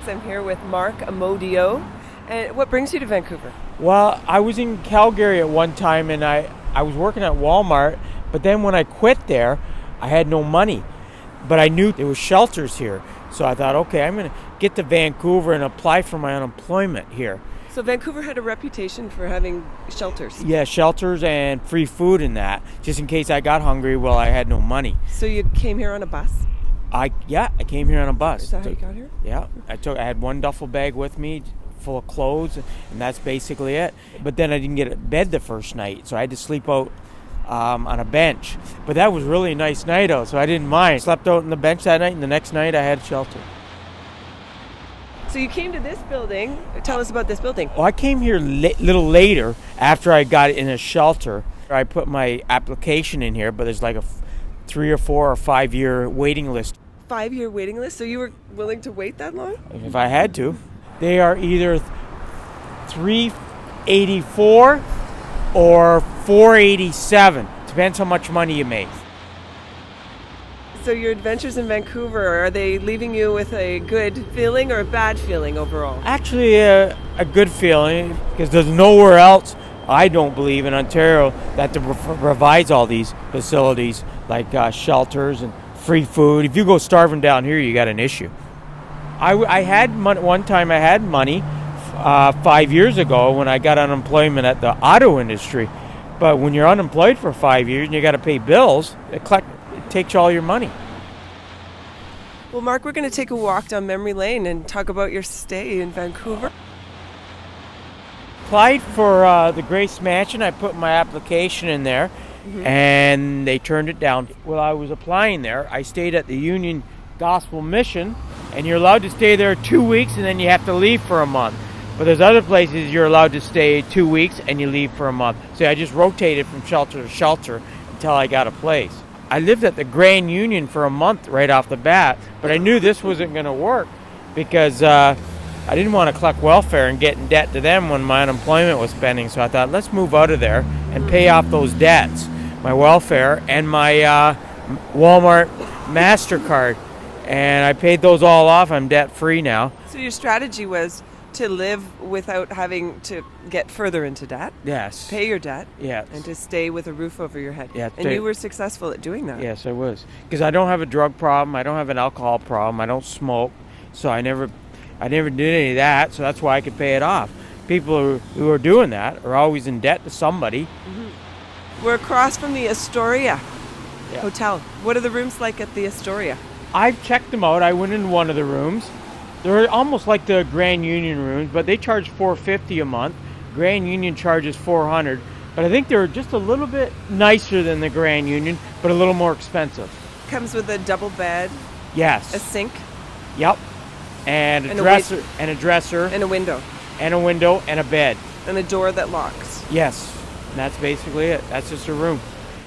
I'm here with Mark Amodio. And what brings you to Vancouver? Well, I was in Calgary at one time, and I was working at Walmart, but then when I quit there, I had no money. But I knew there was shelters here, so I thought, okay, I'm going to get to Vancouver and apply for my unemployment here. So Vancouver had a reputation for having shelters. Yeah, shelters and free food and that, just in case I got hungry while I had no money. So you came here on a bus? I came here on a bus. Is that how you got here? Yeah, I had one duffel bag with me full of clothes, and that's basically it. But then I didn't get a bed the first night, so I had to sleep out on a bench. But that was really a nice night out, so I didn't mind. Slept out on the bench that night, and the next night I had shelter. So you came to this building. Tell us about this building. Well, I came here a little later after I got in a shelter. I put my application in here, but there's like a 3 or 4 or 5 year waiting list. 5-year waiting list? So you were willing to wait that long? If I had to. They are either $384 or $487. Depends how much money you make. So your adventures in Vancouver, are they leaving you with a good feeling or a bad feeling overall? Actually, a good feeling, because there's nowhere else, I don't believe, in Ontario that provides all these facilities like shelters and free food. If you go starving down here, you got an issue. I had money, one time I had money 5 years ago when I got unemployment at the auto industry. But when you're unemployed for 5 years and you got to pay bills, it takes all your money. Well, Mark, we're going to take a walk down memory lane and talk about your stay in Vancouver. Applied for the Grace Mansion. I put my application in there, and they turned it down. While I was applying there, I stayed at the Union Gospel Mission, and you're allowed to stay there 2 weeks, and then you have to leave for a month. But there's other places you're allowed to stay 2 weeks, and you leave for a month. So I just rotated from shelter to shelter until I got a place. I lived at the Grand Union for a month right off the bat, but I knew this wasn't going to work because I didn't want to collect welfare and get in debt to them when my unemployment was spending. So I thought, let's move out of there and pay off those debts, my welfare and my Walmart MasterCard. And I paid those all off. I'm debt-free now. So your strategy was to live without having to get further into debt? Yes. Pay your debt? Yes. And to stay with a roof over your head? Yeah. And you were successful at doing that? Yes, I was. Because I don't have a drug problem. I don't have an alcohol problem. I don't smoke. So I never did any of that. So that's why I could pay it off. People who are doing that are always in debt to somebody. Mm-hmm. We're across from the Astoria Hotel. What are the rooms like at the Astoria? I've checked them out. I went in one of the rooms. They're almost like the Grand Union rooms, but they charge $450 a month. Grand Union charges $400, but I think they're just a little bit nicer than the Grand Union, but a little more expensive. Comes with a double bed. Yes. A sink. Yep. And a dresser. And a dresser. And a window. And a window and a bed. And a door that locks. Yes. And that's basically it. That's just a room.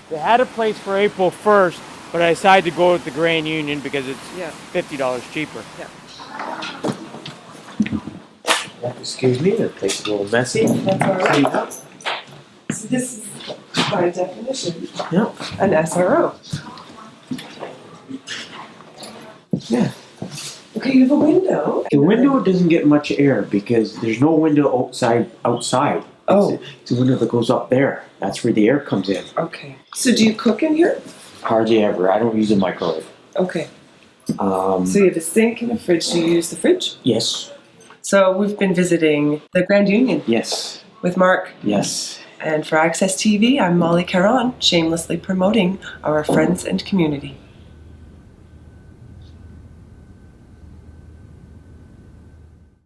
They had a place for April 1st, but I decided to go with the Grand Union because it's $50 cheaper. Yeah. Excuse me, the place is a little messy. That's all right. So this is, by definition, an SRO. Yeah. Okay, you have a window. The window doesn't get much air because there's no window outside. Oh. It's a window that goes up there. That's where the air comes in. Okay. So do you cook in here? Hardly ever. I don't use a microwave. Okay. So you have a sink and a fridge. Do you use the fridge? Yes. So we've been visiting the Grand Union. Yes. With Mark. Yes. And for Access TV, I'm Molly Caron, shamelessly promoting our friends and community.